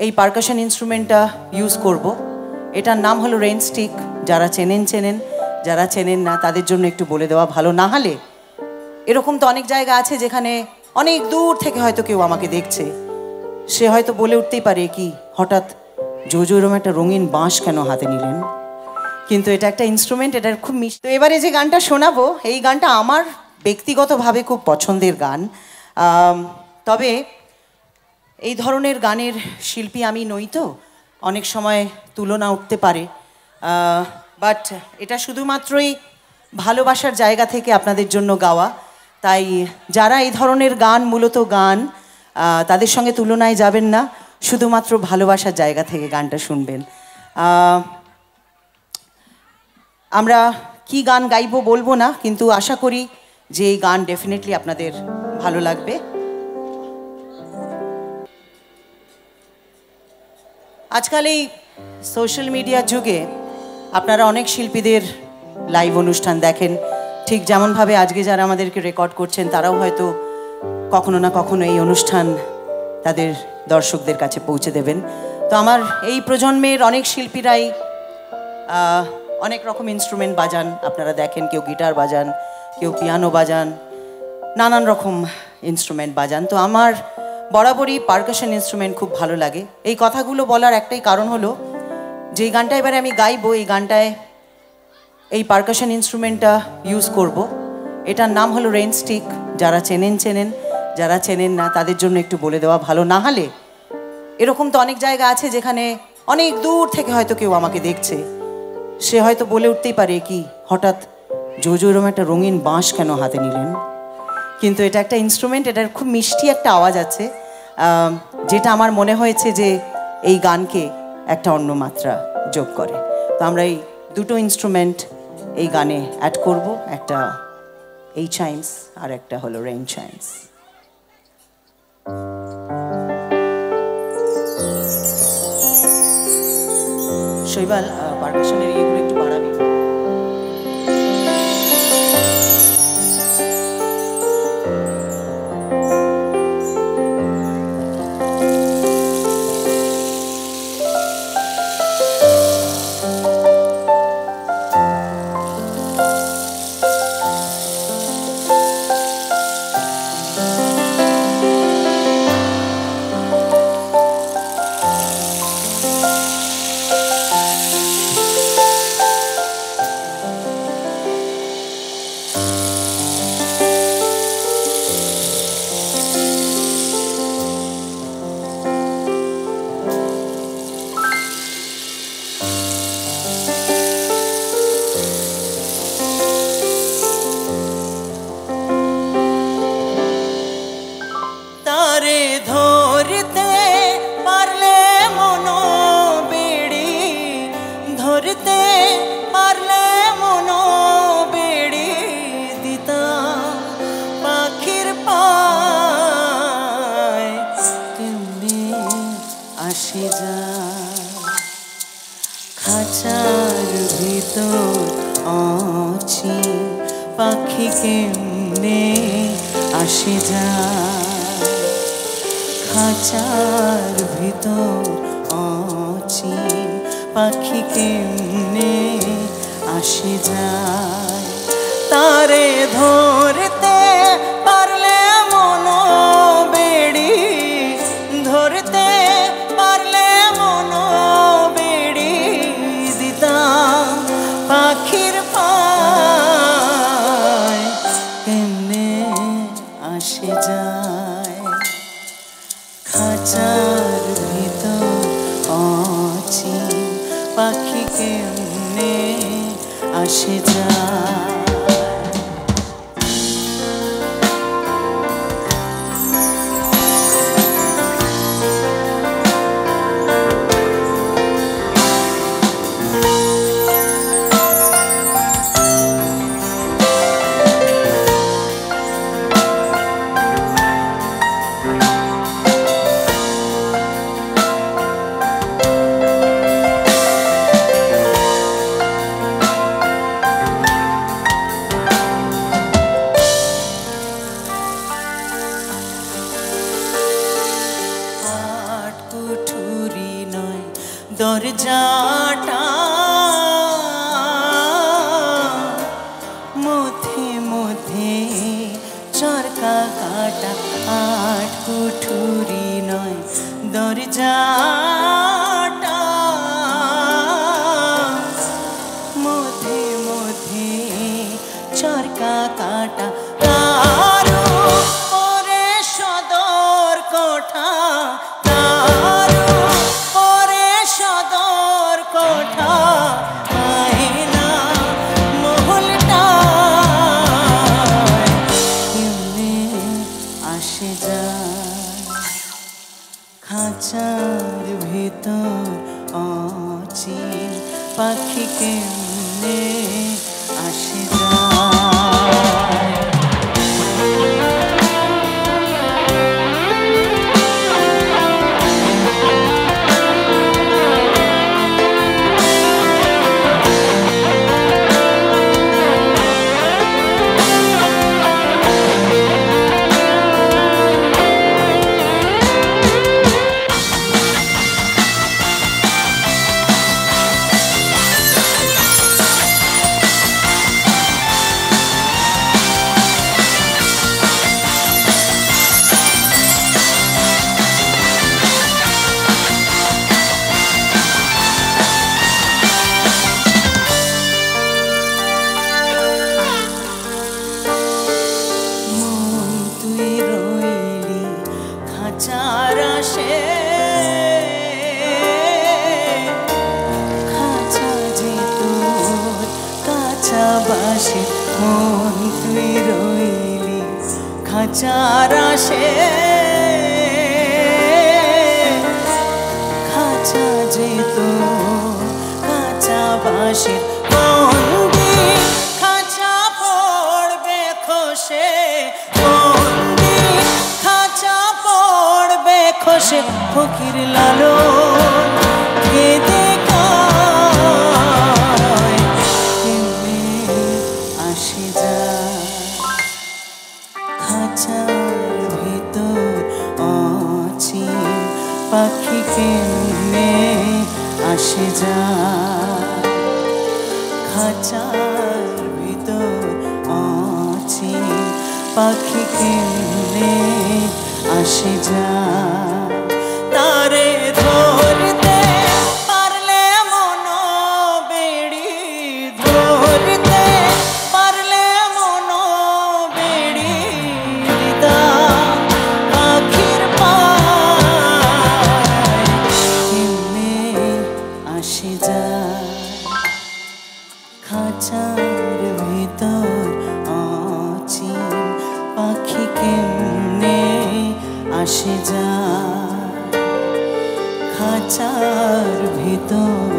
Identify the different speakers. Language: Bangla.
Speaker 1: এই পারকাশন ইনস্ট্রুমেন্টটা ইউজ করব। এটার নাম হলো রেইন স্টিক। যারা চেনেন চেনেন, যারা চেনেন না তাদের জন্য একটু বলে দেওয়া ভালো। না হলে এরকম তো অনেক জায়গা আছে যেখানে অনেক দূর থেকে হয়তো কেউ আমাকে দেখছে, সে হয়তো বলে উঠতেই পারে কি হঠাৎ জোজো এরকম একটা রঙিন বাঁশ কেন হাতে নিলেন, কিন্তু এটা একটা ইনস্ট্রুমেন্ট, এটার খুব মিষ্টি। তো এবারে যে গানটা শোনাবো এই গানটা আমার ব্যক্তিগতভাবে খুব পছন্দের গান। তবে এই ধরনের গানের শিল্পী আমি নই, তো অনেক সময় তুলনা উঠতে পারে, বাট এটা শুধুমাত্রই ভালোবাসার জায়গা থেকে আপনাদের জন্য গাওয়া। তাই যারা এই ধরনের গান মূলত গান তাদের সঙ্গে তুলনায় যাবেন না, শুধুমাত্র ভালোবাসার জায়গা থেকে গানটা শুনবেন। আমরা কি গান গাইবো বলবো না, কিন্তু আশা করি যে এই গান ডেফিনেটলি আপনাদের ভালো লাগবে। আজকাল এই সোশ্যাল মিডিয়ার যুগে আপনারা অনেক শিল্পীদের লাইভ অনুষ্ঠান দেখেন, ঠিক যেমনভাবে আজকে যারা আমাদেরকে রেকর্ড করছেন তারাও হয়তো কখনো না কখনো এই অনুষ্ঠান তাদের দর্শকদের কাছে পৌঁছে দেবেন। তো আমার এই প্রজন্মের অনেক শিল্পীরাই অনেক রকম ইনস্ট্রুমেন্ট বাজান, আপনারা দেখেন কেউ গিটার বাজান, কেউ পিয়ানো বাজান, নানান রকম ইনস্ট্রুমেন্ট বাজান। তো আমার বরাবরই পারকাশন ইনস্ট্রুমেন্ট খুব ভালো লাগে। এই কথাগুলো বলার একটাই কারণ হলো যে এই গানটা এবারে আমি গাইবো, এই গানটায় এই পারকাশন ইনস্ট্রুমেন্টটা ইউজ করব। এটার নাম হলো রেইন স্টিক। যারা চেনেন চেনেন, যারা চেনেন না তাদের জন্য একটু বলে দেওয়া ভালো। না হলে এরকম তো অনেক জায়গা আছে যেখানে অনেক দূর থেকে হয়তো কেউ আমাকে দেখছে, সে হয়তো বলে উঠতেই পারে কি হঠাৎ জোজো এরকম একটা রঙিন বাঁশ কেন হাতে নিলেন, কিন্তু এটা একটা ইনস্ট্রুমেন্ট, এটার খুব মিষ্টি একটা আওয়াজ আছে, যেটা আমার মনে হয়েছে যে এই গানকে একটা অন্য মাত্রা যোগ করে। তো আমরা এই দুটো ইনস্ট্রুমেন্ট এই গানে অ্যাড করব, একটা এই চাইমস আর একটা হলো রেইন চাইমস। শৈবাল পারকাশনের এগুলো একটু বাড়াবি। খাঁচার ভিতর আছি পাখি কেমনে আসে যায়, খাঁচার ভিতর আছি পাখি কেমনে আসে যায়, তারে ধরতে পারলে মনো বেড়ি, ধরতে পারলে মনো বেড়ি দিতাম পাখির পায় কেমনে আসে যায়, খাঁচার ভিতর আছি পাখি কেমনে আসে যায়। দরজাটা মধ্যে মধ্যে চরকা কাটা, আট কুঠুরি নয় দরজাটা মধ্যে মধ্যে চরকা কাটা। তারও পরে সদর কোঠা, তারও পরে সদর কোঠা, আয়না মহলটা কেমনে আসে যায়, খাঁচার ভেতর অচিন পাখি কেমনে আসে যায়। মন তুই রইলি খাঁচার আশে, খাঁচা যেত কাঁচা বাঁশের বন্দি, খাঁচা পড়বে খসে বন্দি, খাঁচা পড়বে খসে। ফকির লালন কেঁদে খাঁচার ভিতর অচিন পাখি কেমনে আসে যায়, খাঁচার ভিতর অচিন পাখি কেমনে আসে যায়। তারে ধরতে পারলে মন বেড়ি, ধরতে পারলে মন বেড়ি দিতাম পাখির পায় কেমনে আসে যায়, খাঁচার ভিতর অচিন পাখি কেমনে আসে যায়, খাঁচার ভিতর